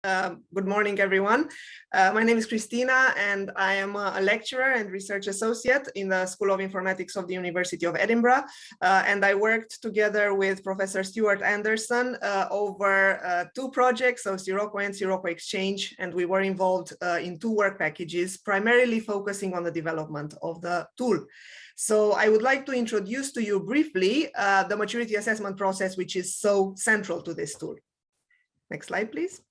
Good morning, everyone. My name is Cristina, and I am a lecturer and research associate in the School of Informatics of the University of Edinburgh. And I worked together with Professor Stuart Anderson over two projects, so Sirocco and Sirocco Exchange, and we were involved in two work packages, primarily focusing on the development of the tool. So I would like to introduce to you briefly the maturity assessment process, which is so central to this tool. Next slide, please.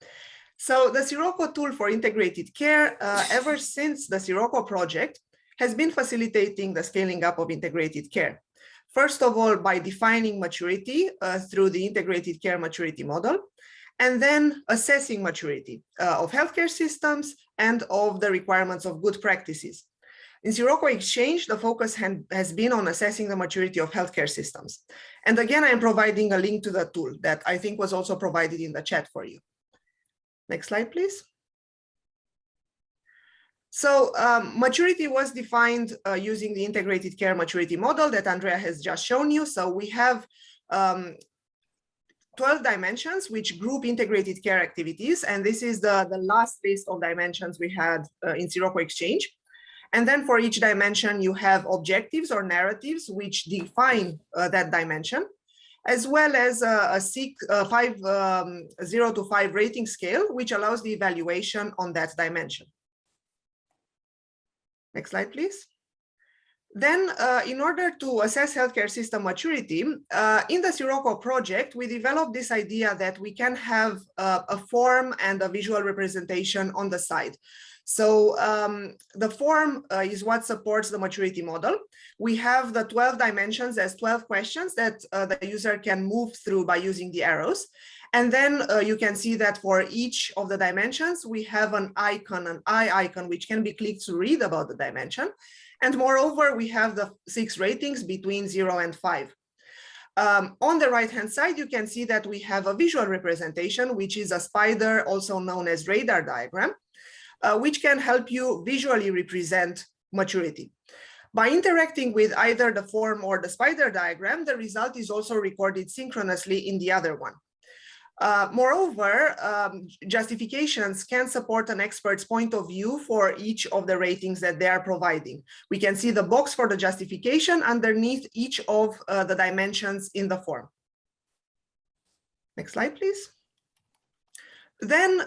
So the Sirocco tool for integrated care, ever since the Sirocco project, has been facilitating the scaling up of integrated care. First of all, by defining maturity through the integrated care maturity model, and then assessing maturity of healthcare systems and of the requirements of good practices. In Sirocco Exchange, the focus has been on assessing the maturity of healthcare systems. And again, I am providing a link to the tool that I think was also provided in the chat for you. Next slide, please. So maturity was defined using the integrated care maturity model that Andrea has just shown you. So we have 12 dimensions which group integrated care activities. And this is the last list of dimensions we had in Sirocco Exchange. And then for each dimension, you have objectives or narratives which define that dimension, as well as a 0 to 5 rating scale, which allows the evaluation on that dimension. Next slide, please. Then, in order to assess healthcare system maturity, in the Sirocco project, we developed this idea that we can have a form and a visual representation on the side. So the form is what supports the maturity model. We have the 12 dimensions as 12 questions that the user can move through by using the arrows. And then you can see that for each of the dimensions, we have an icon, an eye icon, which can be clicked to read about the dimension. And moreover, we have the 6 ratings between 0 and 5. On the right-hand side, you can see that we have a visual representation, which is a spider, also known as radar diagram, which can help you visually represent maturity. By interacting with either the form or the spider diagram, the result is also recorded synchronously in the other one. Moreover, justifications can support an expert's point of view for each of the ratings that they are providing. We can see the box for the justification underneath each of the dimensions in the form. Next slide, please. Then,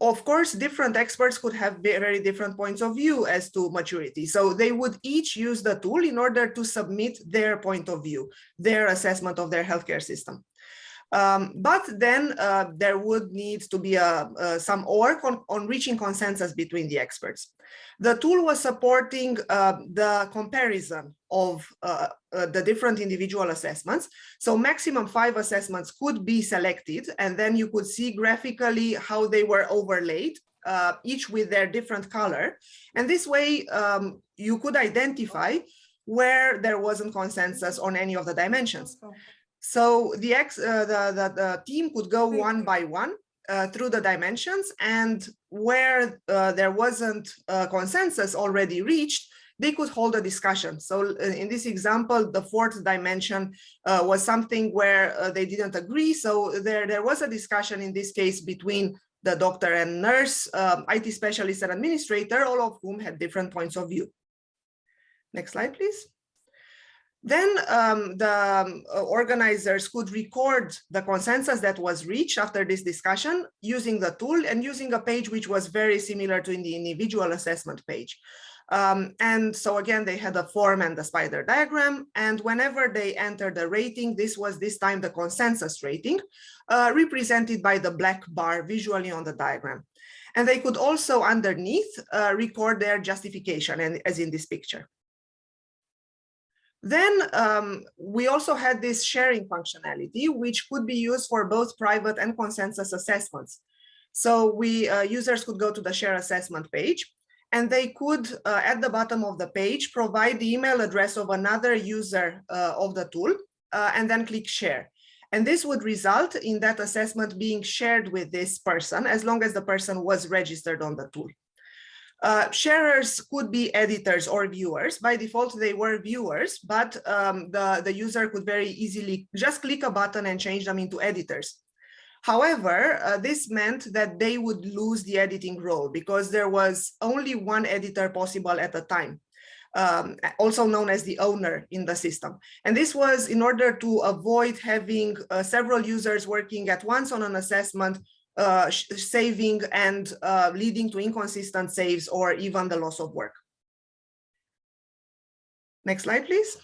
of course, different experts could have very different points of view as to maturity. So they would each use the tool in order to submit their point of view, their assessment of their healthcare system. But then there would need to be some work on reaching consensus between the experts. The tool was supporting the comparison of the different individual assessments. So maximum 5 assessments could be selected, and then you could see graphically how they were overlaid, each with their different color. And this way you could identify where there wasn't consensus on any of the dimensions. So the team could go one by one through the dimensions, and where there wasn't consensus already reached, they could hold a discussion. So in this example, the 4th dimension was something where they didn't agree. So there was a discussion in this case between the doctor and nurse, IT specialist and administrator, all of whom had different points of view. Next slide, please. Then the organizers could record the consensus that was reached after this discussion using the tool and using a page which was very similar to the individual assessment page. And so again, they had a form and the spider diagram. And whenever they entered the rating, this was this time the consensus rating, represented by the black bar visually on the diagram. And they could also underneath record their justification, and as in this picture. Then we also had this sharing functionality, which could be used for both private and consensus assessments. So users could go to the share assessment page, and they could, at the bottom of the page, provide the email address of another user of the tool, and then click share. And this would result in that assessment being shared with this person, as long as the person was registered on the tool. Sharers could be editors or viewers. By default, they were viewers, but the user could very easily just click a button and change them into editors. However, this meant that they would lose the editing role because there was only one editor possible at a time, also known as the owner in the system. And this was in order to avoid having several users working at once on an assessment, saving and leading to inconsistent saves or even the loss of work. Next slide, please.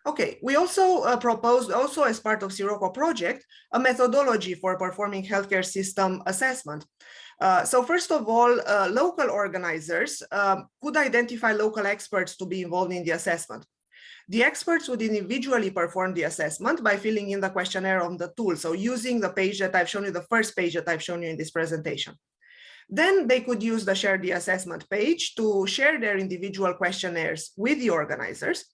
Okay, we also proposed, also as part of Sirocco project, a methodology for performing healthcare system assessment. So first of all, local organizers could identify local experts to be involved in the assessment. The experts would individually perform the assessment by filling in the questionnaire on the tool. So using the page that I've shown you, the first page that I've shown you in this presentation. Then they could use the Share the Assessment page to share their individual questionnaires with the organizers.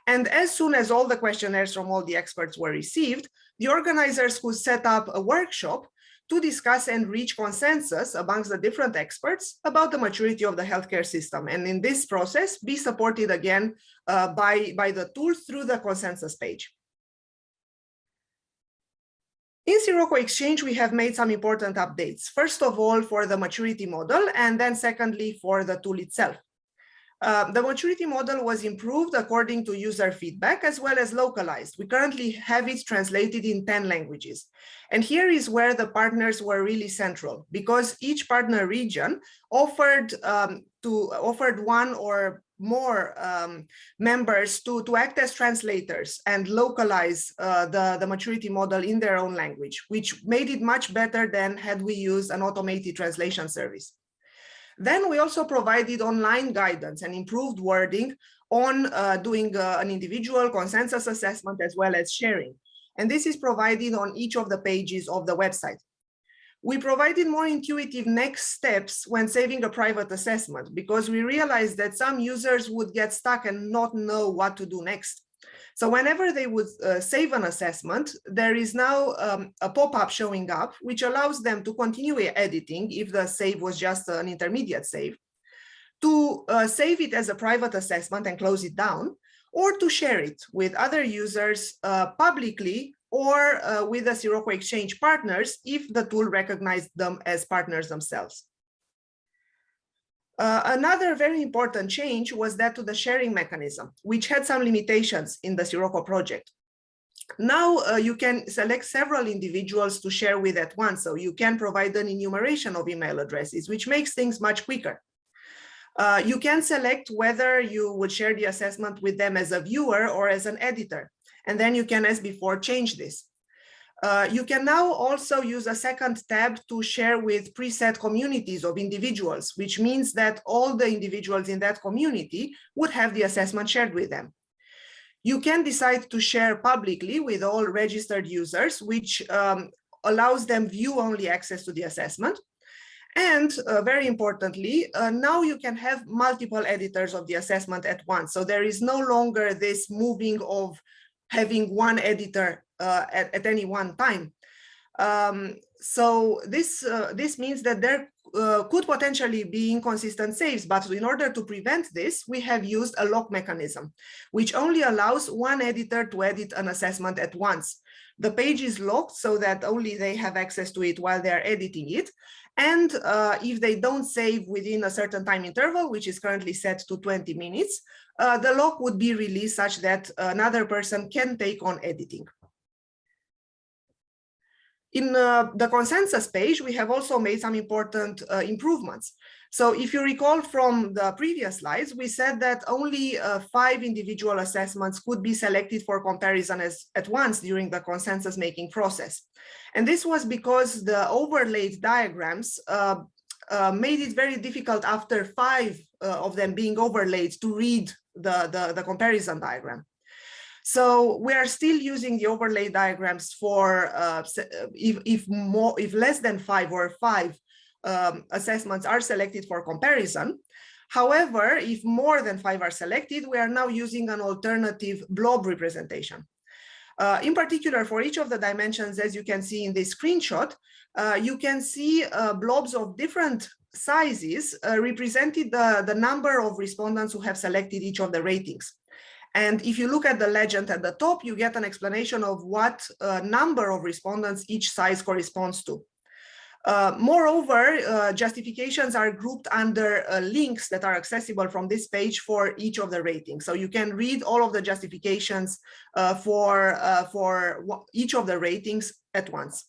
And as soon as all the questionnaires from all the experts were received, the organizers could set up a workshop to discuss and reach consensus amongst the different experts about the maturity of the healthcare system. And in this process, be supported again by the tool through the consensus page. In Sirocco Exchange, we have made some important updates. First of all, for the maturity model, and then secondly, for the tool itself. The maturity model was improved according to user feedback as well as localized. We currently have it translated in 10 languages. And here is where the partners were really central, because each partner region offered one or more members to act as translators and localize the maturity model in their own language, which made it much better than had we used an automated translation service. Then we also provided online guidance and improved wording on doing an individual consensus assessment as well as sharing. And this is provided on each of the pages of the website. We provided more intuitive next steps when saving a private assessment because we realized that some users would get stuck and not know what to do next. So whenever they would save an assessment, there is now a pop-up showing up, which allows them to continue editing if the save was just an intermediate save, to save it as a private assessment and close it down, or to share it with other users publicly or with the Sirocco Exchange partners if the tool recognized them as partners themselves. Another very important change was that to the sharing mechanism, which had some limitations in the Sirocco project. Now you can select several individuals to share with at once, so you can provide an enumeration of email addresses, which makes things much quicker. You can select whether you would share the assessment with them as a viewer or as an editor, and then you can, as before, change this. You can now also use a second tab to share with preset communities of individuals, which means that all the individuals in that community would have the assessment shared with them. You can decide to share publicly with all registered users, which allows them view-only access to the assessment. And very importantly, now you can have multiple editors of the assessment at once. So there is no longer this moving of having one editor at any one time. So this means that there could potentially be inconsistent saves, but in order to prevent this, we have used a lock mechanism, which only allows one editor to edit an assessment at once. The page is locked so that only they have access to it while they're editing it. And if they don't save within a certain time interval, which is currently set to 20 minutes, the lock would be released such that another person can take on editing. In the consensus page, we have also made some important improvements. So if you recall from the previous slides, we said that only 5 individual assessments could be selected for comparison at once during the consensus making process. And this was because the overlaid diagrams made it very difficult after 5 of them being overlaid to read the comparison diagram. So we are still using the overlay diagrams for if less than 5 or 5 assessments are selected for comparison. However, if more than 5 are selected, we are now using an alternative blob representation. In particular, for each of the dimensions, as you can see in this screenshot, you can see blobs of different sizes represented the number of respondents who have selected each of the ratings. And if you look at the legend at the top, you get an explanation of what number of respondents each size corresponds to. Moreover, justifications are grouped under links that are accessible from this page for each of the ratings. So you can read all of the justifications for each of the ratings at once.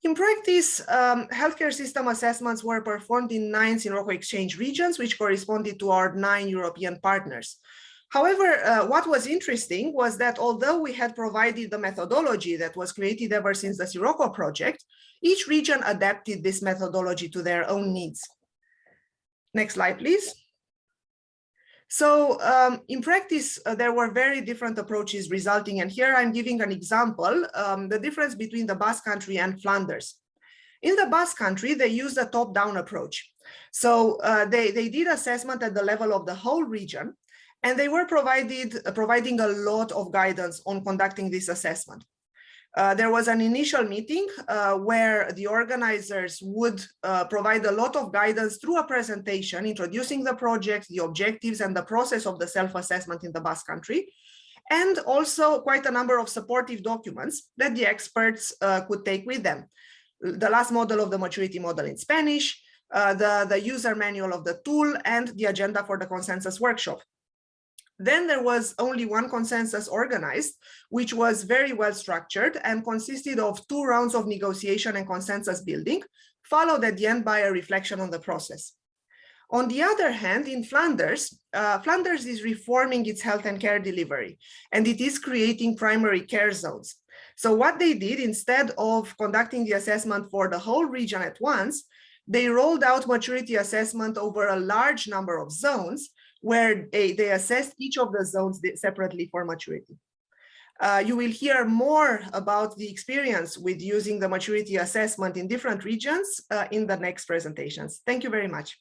In practice, healthcare system assessments were performed in 9 Sirocco exchange regions, which corresponded to our 9 European partners. However, what was interesting was that although we had provided the methodology that was created ever since the Sirocco project, each region adapted this methodology to their own needs. Next slide, please. So in practice, there were very different approaches resulting, and here I'm giving an example, the difference between the Basque Country and Flanders. In the Basque Country, they used a top-down approach. So they did assessment at the level of the whole region, and they were providing a lot of guidance on conducting this assessment. There was an initial meeting where the organizers would provide a lot of guidance through a presentation introducing the project, the objectives, and the process of the self-assessment in the Basque Country, and also quite a number of supportive documents that the experts could take with them. The last model of the maturity model in Spanish, the user manual of the tool, and the agenda for the consensus workshop. Then there was only one consensus organized, which was very well structured and consisted of 2 rounds of negotiation and consensus building, followed at the end by a reflection on the process. On the other hand, in Flanders, Flanders is reforming its health and care delivery, and it is creating primary care zones. So what they did, instead of conducting the assessment for the whole region at once, they rolled out maturity assessment over a large number of zones, where they assessed each of the zones separately for maturity. You will hear more about the experience with using the maturity assessment in different regions in the next presentations. Thank you very much.